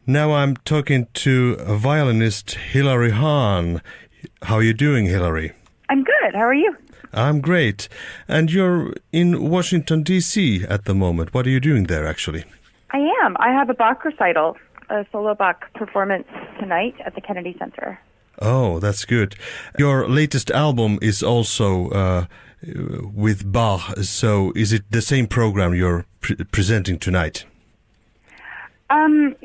Now I'm talking to violinist Hilary Hahn. How are you doing, Hilary? I'm good. How are you? I'm great. And you're in Washington, D.C. at the moment. What are you doing there, actually? I am. I have a Bach recital, a solo Bach performance tonight at the Kennedy Center. Oh, that's good. Your latest album is also with Bach, so is it the same program you're presenting tonight?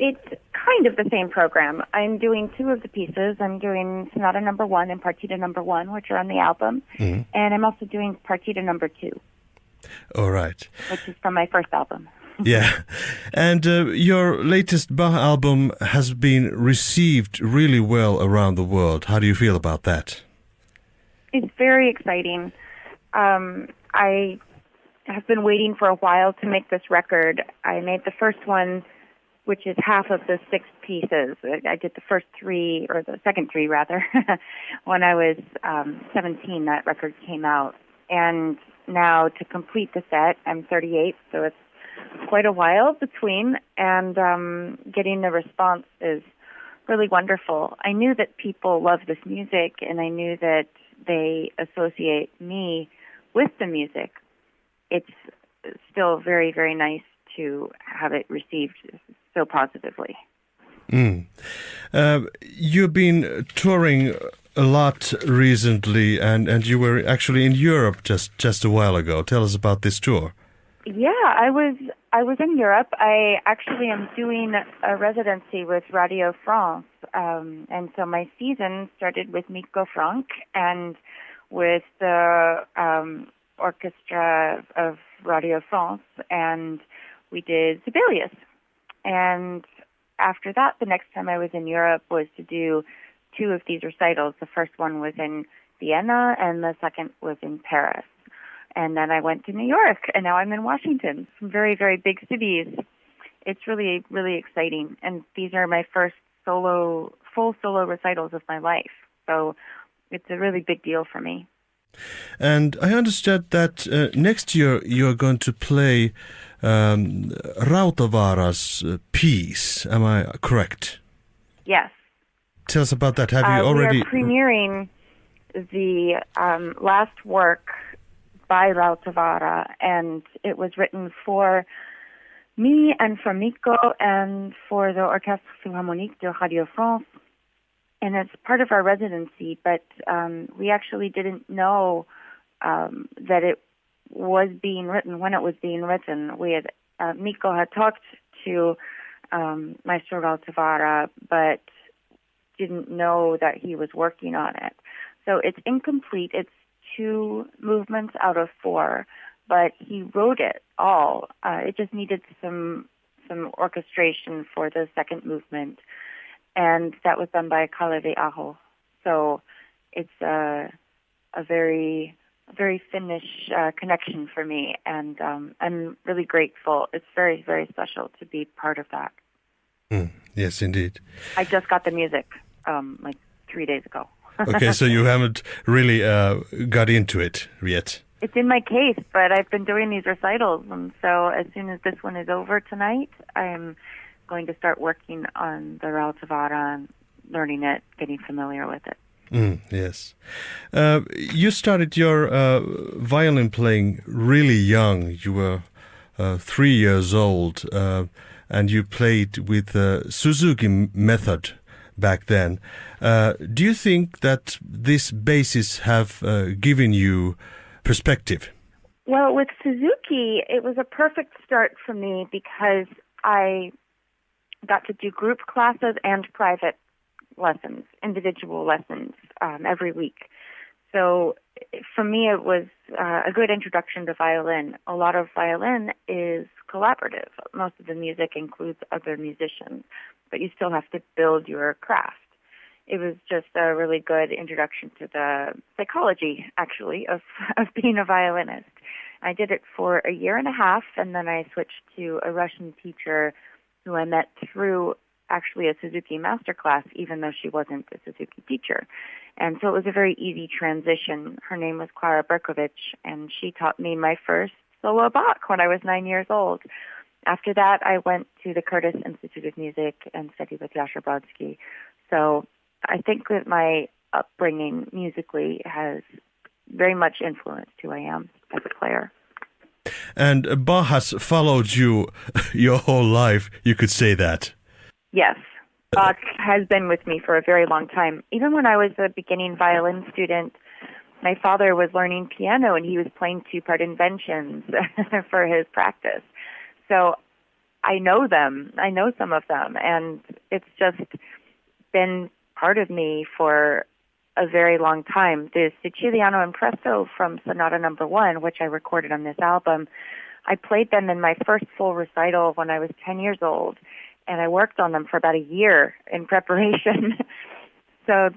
It's kind of the same program. I'm doing two of the pieces. I'm doing Sonata Number 1 and Partita Number 1, which are on the album, and I'm also doing Partita Number 2. All right. Which is from my first album. Yeah. And your latest Bach album has been received really well around the world. How do you feel about that? It's very exciting. I have been waiting for a while to make this record. I made the first one, which is half of the 6 pieces. I did the first 3, or the second 3 rather, when I was 17. That record came out. And now to complete the set, I'm 38, so it's quite a while between, and getting the response is really wonderful. I knew that people love this music, and I knew that they associate me with the music. It's still very, very nice to have it received so positively. You've been touring a lot recently, and you were actually in Europe just a while ago. Tell us about this tour. Yeah, I was in Europe. I actually am doing a residency with Radio France, and so my season started with Mikko Frank and with the orchestra of Radio France, and we did Sibelius. And after that, the next time I was in Europe was to do 2 of these recitals. The first one was in Vienna, and the second was in Paris. And then I went to New York, and now I'm in Washington. Some very, very big cities. It's really, really exciting. And these are my first full solo recitals of my life. So it's a really big deal for me. And I understand that next year you're going to play Rautavaara's piece. Am I correct? Yes. Tell us about that. Have you already... We are premiering the last work by Rautavaara, and it was written for me and for Mikko and for the Orchestre Philharmonique de Radio France. And it's part of our residency, but we actually didn't know that it was being written when it was being written. Mikko had talked to Maestro Rautavaara, but didn't know that he was working on it. So it's incomplete. It's 2 movements out of 4, but he wrote it all. It just needed some orchestration for the second movement, and that was done by Kalevi Aho. So it's a very, very Finnish connection for me, and I'm really grateful. It's very, very special to be part of that. Yes, indeed. I just got the music like 3 days ago. Okay, so you haven't really got into it yet. It's in my case, but I've been doing these recitals, and so as soon as this one is over tonight, I'm going to start working on the Rautavaara and learning it, getting familiar with it. Yes. You started your violin playing really young. You were 3 years old, and you played with the Suzuki method back then. Do you think that these bases have given you perspective? Well, with Suzuki, it was a perfect start for me because I got to do group classes and private lessons, individual lessons every week. So for me, it was a good introduction to violin. A lot of violin is collaborative. Most of the music includes other musicians, but you still have to build your craft. It was just a really good introduction to the psychology, actually, of being a violinist. I did it for a year and a half, and then I switched to a Russian teacher who I met through actually a Suzuki masterclass, even though she wasn't a Suzuki teacher. And so it was a very easy transition. Her name was Clara Berkovich, and she taught me my first solo Bach when I was 9 years old. After that, I went to the Curtis Institute of Music and studied with Yasha Brodsky. So I think that my upbringing musically has very much influenced who I am as a player. And Bach has followed you your whole life, you could say that. Yes. Bach has been with me for a very long time. Even when I was a beginning violin student, my father was learning piano and he was playing two-part inventions for his practice. So I know them. I know some of them. And it's just been part of me for a very long time. The Siciliano Impresto from Sonata Number 1, which I recorded on this album, I played them in my first full recital when I was 10 years old, and I worked on them for about a year in preparation. So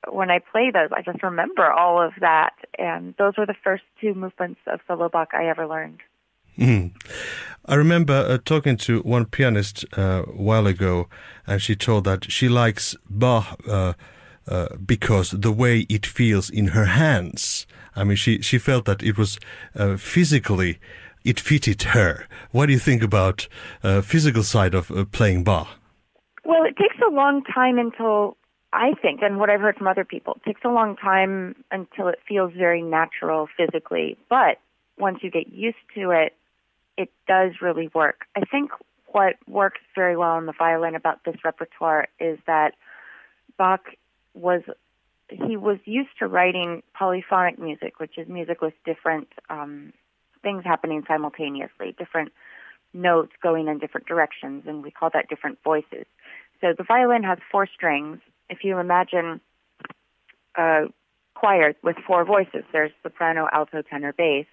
when I play those, I just remember all of that, and those were the first two movements of solo Bach I ever learned. Mm. I remember talking to one pianist a while ago, and she told that she likes Bach because the way it feels in her hands. I mean, she felt that it was physically, it fitted her. What do you think about physical side of playing Bach? Well, it takes a long time until, I think, and what I've heard from other people, it takes a long time until it feels very natural physically. But once you get used to it, it does really work. I think what works very well on the violin about this repertoire is that Bach was used to writing polyphonic music, which is music with different things happening simultaneously, different notes going in different directions, and we call that different voices. So the violin has 4 strings. If you imagine a choir with 4 voices, there's soprano, alto, tenor, bass.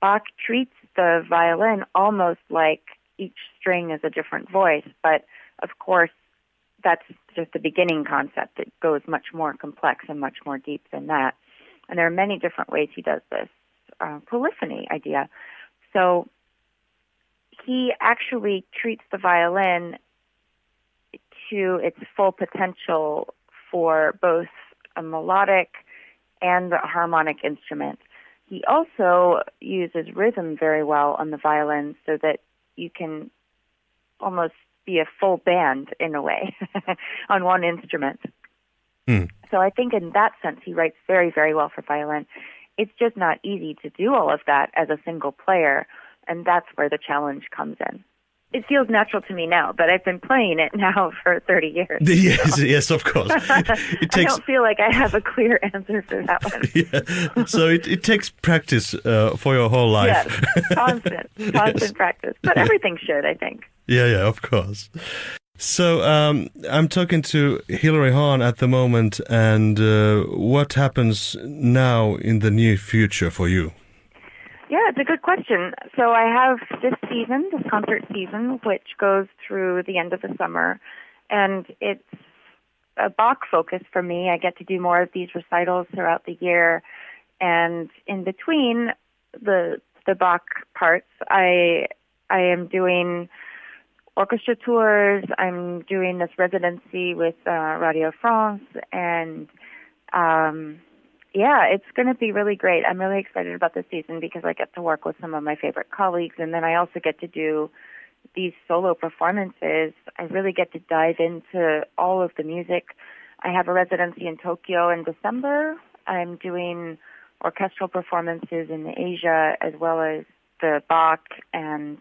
Bach treats the violin almost like each string is a different voice, but of course that's just the beginning concept. It goes much more complex and much more deep than that. And there are many different ways he does this polyphony idea. So he actually treats the violin to its full potential for both a melodic and a harmonic instrument. He also uses rhythm very well on the violin so that you can almost be a full band in a way on one instrument. So I think in that sense he writes very, very well for violin. It's just not easy to do all of that as a single player, and that's where the challenge comes in. It feels natural to me now, but I've been playing it now for 30 years. Yes, so. Yes, of course. It takes... I don't feel like I have a clear answer for that one. Yeah. So it takes practice for your whole life. Yes, constant yes. Practice. But yes. Everything should, I think. Yeah, of course. So I'm talking to Hilary Hahn at the moment, and what happens now in the near future for you? Yeah, it's a good question. So I have this concert season, which goes through the end of the summer, and it's a Bach focus for me. I get to do more of these recitals throughout the year, and in between the Bach parts, I am doing orchestra tours. I'm doing this residency with Radio France, and yeah, it's going to be really great. I'm really excited about this season because I get to work with some of my favorite colleagues, and then I also get to do these solo performances. I really get to dive into all of the music. I have a residency in Tokyo in December. I'm doing orchestral performances in Asia as well as the Bach, and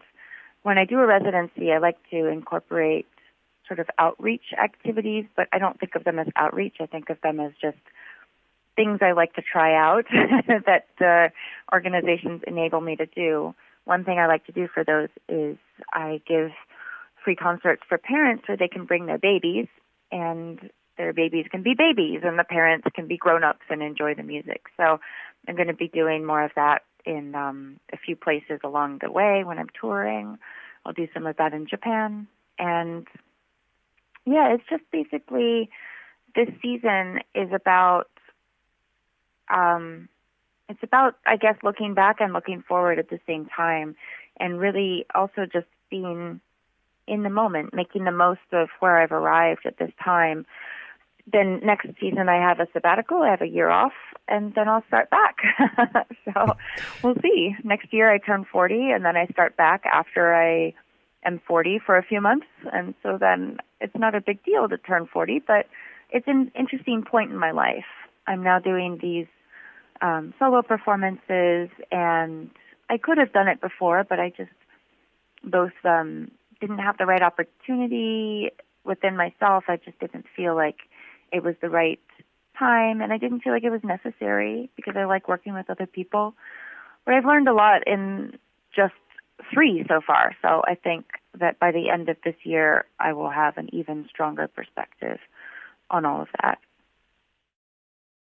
when I do a residency, I like to incorporate sort of outreach activities, but I don't think of them as outreach. I think of them as just things I like to try out that organizations enable me to do. One thing I like to do for those is I give free concerts for parents where they can bring their babies, and their babies can be babies, and the parents can be grown-ups and enjoy the music. So I'm going to be doing more of that in a few places along the way when I'm touring. I'll do some of that in Japan. And yeah, it's just basically this season is about I guess, looking back and looking forward at the same time, and really also just being in the moment, making the most of where I've arrived at this time. then next season I have a sabbatical. I have a year off, and then I'll start back. So we'll see. Next year I turn 40, and then I start back after I am 40 for a few months. And so then it's not a big deal to turn 40, but it's an interesting point in my life. I'm now doing these solo performances, and I could have done it before, but I just both didn't have the right opportunity within myself. I just didn't feel like it was the right time, and I didn't feel like it was necessary because I like working with other people. But I've learned a lot in just 3 so far, so I think that by the end of this year, I will have an even stronger perspective on all of that.